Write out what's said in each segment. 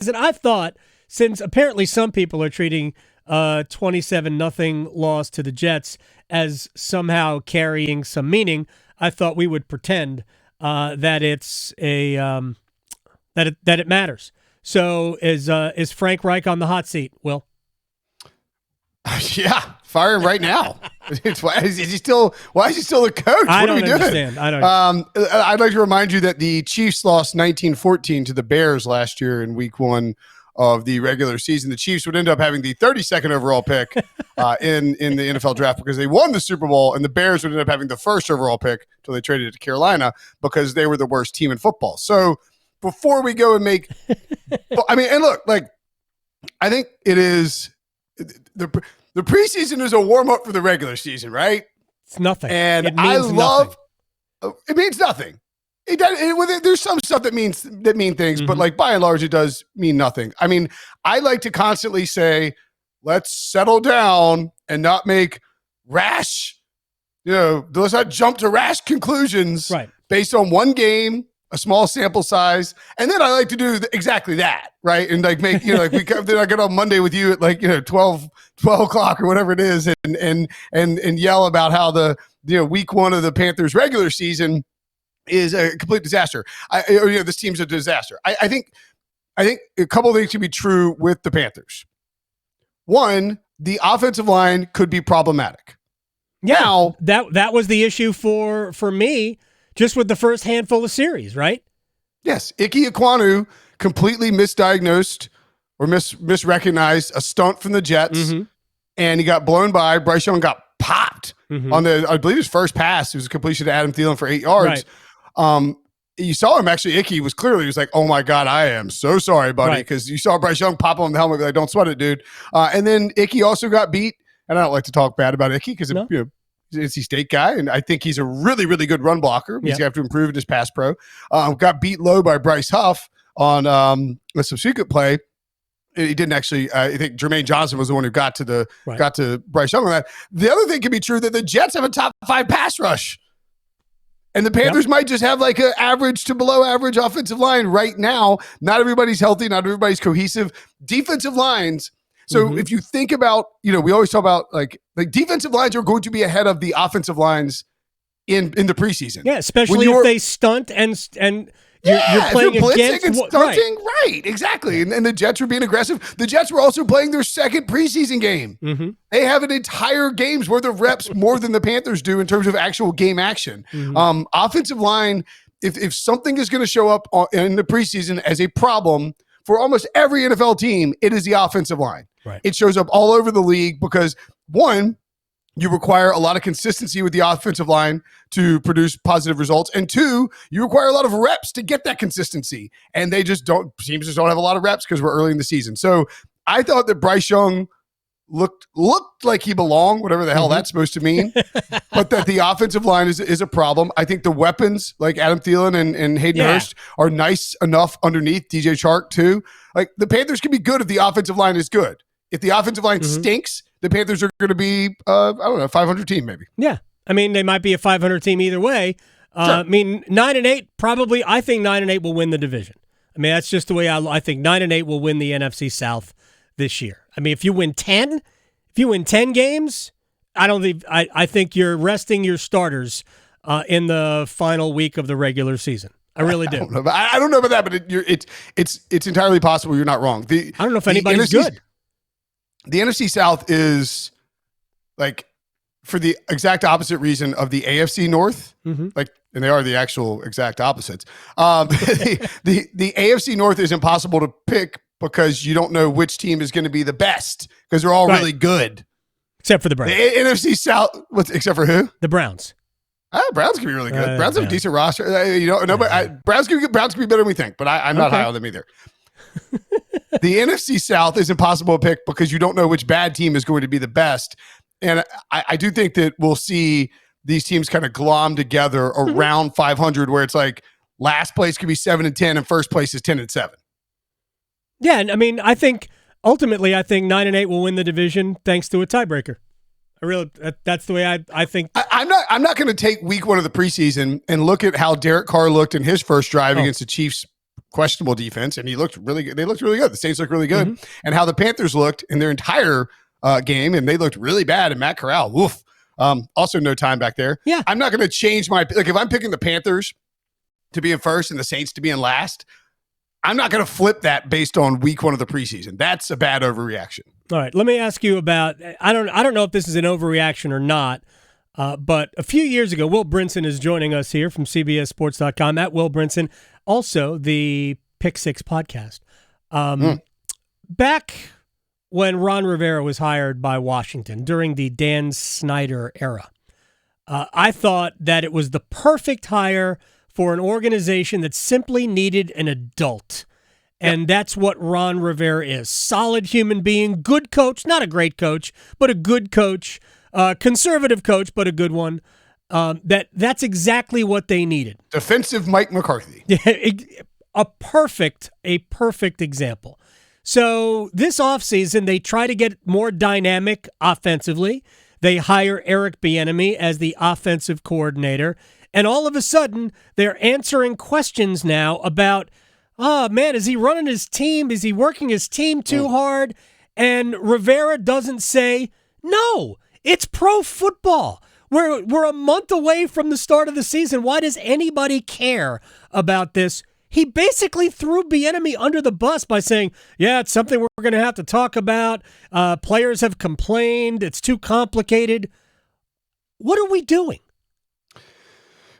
Listen, I thought, since apparently some people are treating 27-0 loss to the Jets as somehow carrying some meaning, I thought we would pretend that it's a that it matters. So is Frank Reich on the hot seat, Will? Yeah, fire him right now. Why is he still the coach? I what don't are we doing? understand. I don't. I'd like to remind you that the Chiefs lost 19-14 to the Bears last year in Week 1 of the regular season. The Chiefs would end up having the 32nd overall pick in the NFL draft because they won the Super Bowl, and the Bears would end up having the first overall pick until they traded it to Carolina because they were the worst team in football. So before we go and make, and look, like, I think it is the preseason is a warm up for the regular season, right? It's nothing. And it means nothing. It means nothing. There's some stuff that mean things, but like by and large, it does mean nothing. I mean, I like to constantly say, let's settle down and not make rash, let's not jump to rash conclusions based on one game, a small sample size. And then I like to do exactly that, right? And like make, then I get on Monday with you at 12 o'clock or whatever it is and yell about how the, week 1 of the Panthers regular season is a complete disaster. This team's a disaster. I think a couple of things can be true with the Panthers. One, the offensive line could be problematic. Yeah, now, that was the issue for me just with the first handful of series, right? Yes. Ike Ekwonu completely misdiagnosed or misrecognized a stunt from the Jets, and he got blown by. Bryce Young got popped on I believe his first pass. It was a completion to Adam Thielen for 8 yards. Right. You saw him actually. Ike was like, "Oh my God, I am so sorry, buddy," because you saw Bryce Young pop on the helmet, like, "Don't sweat it, dude." And then Ike also got beat. And I don't like to talk bad about Ike because he's an NC State guy, and I think he's a really, really good run blocker. He's going to have to improve in his pass pro. Got beat low by Bryce Huff on a subsequent play. He didn't actually. I think Jermaine Johnson was the one who got to Bryce Young on that. The other thing could be true that the Jets have a top 5 pass rush. And the Panthers might just have like an average to below average offensive line right now. Not everybody's healthy. Not everybody's cohesive. Defensive lines. So if you think about, we always talk about like defensive lines are going to be ahead of the offensive lines in the preseason. Yeah, especially if they stunt and you're playing if you're blitzing against and stunting, right? Exactly. And the Jets were being aggressive. The Jets were also playing their second preseason game. They have an entire game's worth of reps more than the Panthers do in terms of actual game action. Offensive line, if something is going to show up in the preseason as a problem for almost every NFL team, it is the offensive line. Right. It shows up all over the league because, one, you require a lot of consistency with the offensive line to produce positive results. And two, you require a lot of reps to get that consistency. And teams just don't have a lot of reps because we're early in the season. So I thought that Bryce Young looked like he belonged, whatever the hell that's supposed to mean, but that the offensive line is a problem. I think the weapons like Adam Thielen and Hayden Hurst are nice enough underneath. DJ Chark too. Like the Panthers can be good if the offensive line is good. If the offensive line stinks, the Panthers are going to be, a 500 team maybe. Yeah. I mean, they might be a 500 team either way. Sure. I mean, 9-8, probably, I think 9-8 will win the division. I mean, that's just the way I think 9-8 will win the NFC South this year. I mean, if you win 10 games, I think you're resting your starters in the final week of the regular season. I really do. I don't know about that, but it's entirely possible you're not wrong. I don't know if anybody's good. The NFC South is like for the exact opposite reason of the AFC North, and they are the actual exact opposites. The AFC North is impossible to pick because you don't know which team is going to be the best because they're all really good. Except for the Browns. The NFC South, except for who? The Browns. Browns can be really good. Browns have a decent roster. Browns can be better than we think, but I'm not high on them either. The NFC South is impossible to pick because you don't know which bad team is going to be the best. And I do think that we'll see these teams kind of glom together around 500 where it's like last place could be 7-10 and first place is 10-7. Yeah, and I mean, I think ultimately 9-8 will win the division thanks to a tiebreaker. That's the way I think. I'm not going to take week 1 of the preseason and look at how Derek Carr looked in his first drive against the Chiefs questionable defense, and he looked really good. They looked really good. The Saints looked really good, and how the Panthers looked in their entire game, and they looked really bad. And Matt Corral, woof. Also, no time back there. Yeah, I'm not going to change my if I'm picking the Panthers to be in first and the Saints to be in last. I'm not going to flip that based on week 1 of the preseason. That's a bad overreaction. All right, let me ask you about. I don't know if this is an overreaction or not. But a few years ago, Will Brinson is joining us here from CBSSports.com at Will Brinson, also the Pick Six podcast. Back when Ron Rivera was hired by Washington during the Dan Snyder era, I thought that it was the perfect hire for an organization that simply needed an adult. And that's what Ron Rivera is. Solid human being, good coach, not a great coach, but a good coach. Conservative coach, but a good one. That's exactly what they needed. Defensive Mike McCarthy. A perfect example. So this offseason, they try to get more dynamic offensively. They hire Eric Bieniemy as the offensive coordinator. And all of a sudden, they're answering questions now about, oh, man, is he running his team? Is he working his team too hard? And Rivera doesn't say, no. It's pro football. We're a month away from the start of the season. Why does anybody care about this? He basically threw Bieniemy under the bus by saying, yeah, it's something we're going to have to talk about. Players have complained. It's too complicated. What are we doing?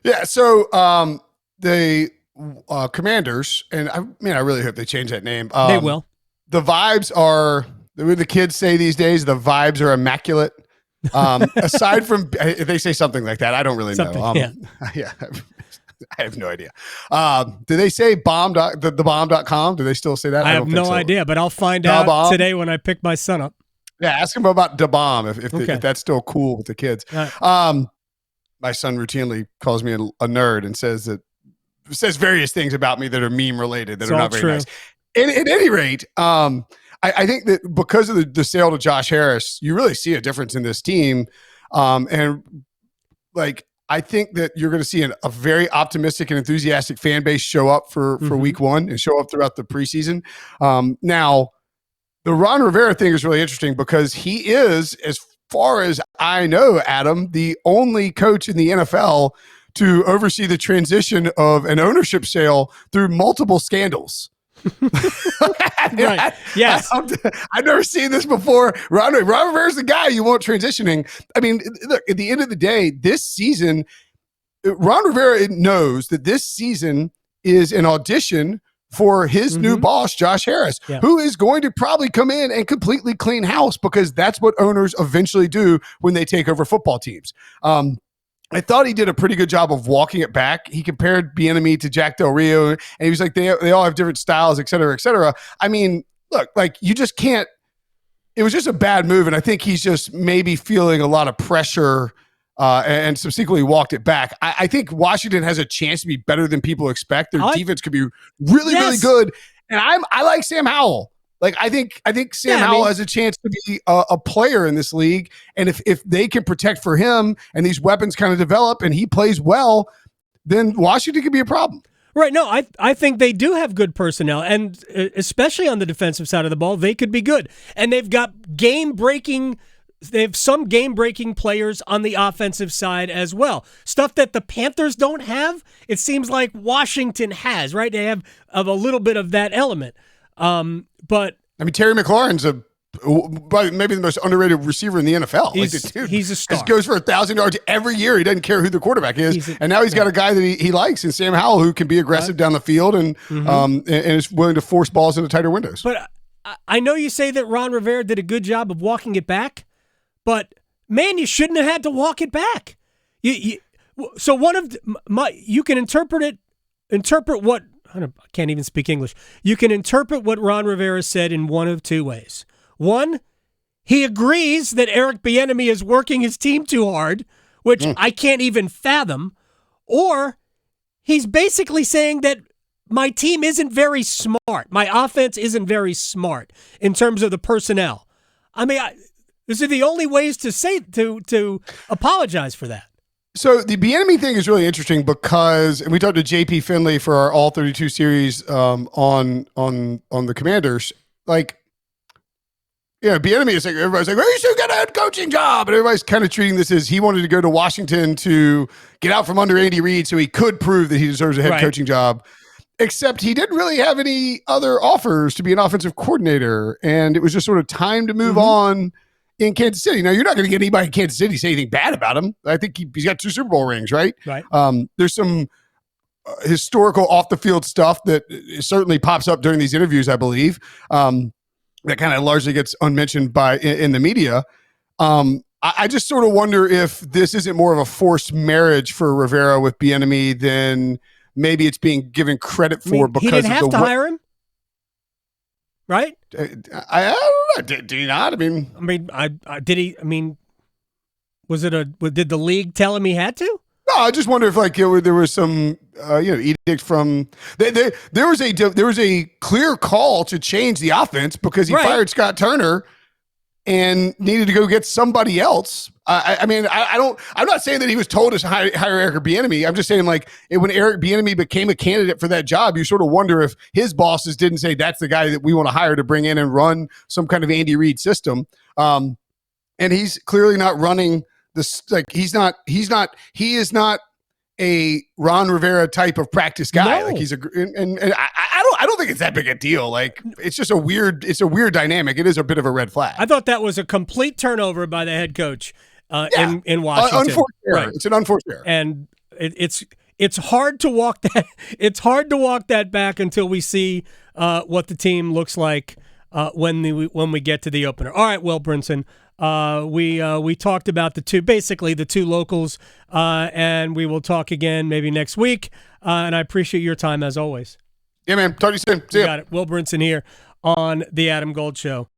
Yeah, so the Commanders, and I really hope they change that name. They will. The vibes are, the kids say these days, the vibes are immaculate. Aside from, if they say something like that, I don't really know. Yeah, I have no idea. Do they say bomb.com? Do they still say that? I have no idea, but I'll find out today when I pick my son up. Yeah, ask him about Da Bomb if that's still cool with the kids. Right. My son routinely calls me a nerd and says various things about me that are meme related that are not very nice. At any rate, I think that because of the sale to Josh Harris, you really see a difference in this team. And I think that you're going to see a very optimistic and enthusiastic fan base show up for week 1 and show up throughout the preseason. Now, the Ron Rivera thing is really interesting because he is, as far as I know, Adam, the only coach in the NFL to oversee the transition of an ownership sale through multiple scandals. Right. Yes. I've never seen this before. Ron Rivera's the guy you want transitioning. I mean, look, at the end of the day, this season, Ron Rivera knows that this season is an audition for his new boss, Josh Harris, who is going to probably come in and completely clean house because that's what owners eventually do when they take over football teams. I thought he did a pretty good job of walking it back. He compared Bieniemy to Jack Del Rio, and he was like, they all have different styles, et cetera, et cetera. I mean, look, you just can't – it was just a bad move, and I think he's just maybe feeling a lot of pressure and subsequently walked it back. I think Washington has a chance to be better than people expect. Their defense could be really, really good, and I like Sam Howell. I think Sam Howell has a chance to be a player in this league. And if they can protect for him and these weapons kind of develop and he plays well, then Washington could be a problem. Right. No, I think they do have good personnel, and especially on the defensive side of the ball, they could be good. And they've got they have some game-breaking players on the offensive side as well. Stuff that the Panthers don't have, it seems like Washington has, right? They have a little bit of that element. But I mean, Terry McLaurin's maybe the most underrated receiver in the NFL. He's a star. He goes for 1,000 yards every year. He doesn't care who the quarterback is. And now he's got a guy that he likes in Sam Howell who can be aggressive down the field and is willing to force balls into tighter windows. But I know you say that Ron Rivera did a good job of walking it back, but man, you shouldn't have had to walk it back. So you can interpret what. I can't even speak English. You can interpret what Ron Rivera said in one of two ways. One, he agrees that Eric Bieniemy is working his team too hard, which I can't even fathom. Or he's basically saying that my team isn't very smart. My offense isn't very smart in terms of the personnel. I mean, these are the only ways to apologize for that. So the Bieniemy thing is really interesting because, and we talked to JP Finley for our All 32 series on the Commanders. Like, Bieniemy is like, everybody's like, well, you should get a head coaching job, and everybody's kind of treating this as he wanted to go to Washington to get out from under Andy Reid so he could prove that he deserves a head coaching job. Except he didn't really have any other offers to be an offensive coordinator, and it was just sort of time to move on in Kansas City. Now, you're not going to get anybody in Kansas City to say anything bad about him. I think he's got 2 Super Bowl rings, right? Right. There's some historical off-the-field stuff that certainly pops up during these interviews, I believe, that kind of largely gets unmentioned in the media. I just sort of wonder if this isn't more of a forced marriage for Rivera with Bieniemy than maybe it's being given credit for because he didn't have to hire him, right? I don't know. Do you not? I did he? I mean, did the league tell him he had to? No, I just wonder if there was some edict from there was a clear call to change the offense because he fired Scott Turner and needed to go get somebody else. I'm not saying that he was told to hire Eric Bieniemy. I'm just saying when Eric Bieniemy became a candidate for that job, you sort of wonder if his bosses didn't say that's the guy that we want to hire to bring in and run some kind of Andy Reid system. And he's clearly not running this. He is not a Ron Rivera type of practice guy. No. He's I don't think it's that big a deal. It's just a weird dynamic. It is a bit of a red flag. I thought that was a complete turnover by the head coach in Washington. Unforced error. It's an unforced error. And it's hard to walk that. It's hard to walk that back until we see what the team looks like when we get to the opener. All right, Will Brinson. We talked about the two locals, and we will talk again maybe next week. And I appreciate your time as always. Yeah, man. Talk to you soon. See ya. Got it. Will Brinson here on The Adam Gold Show.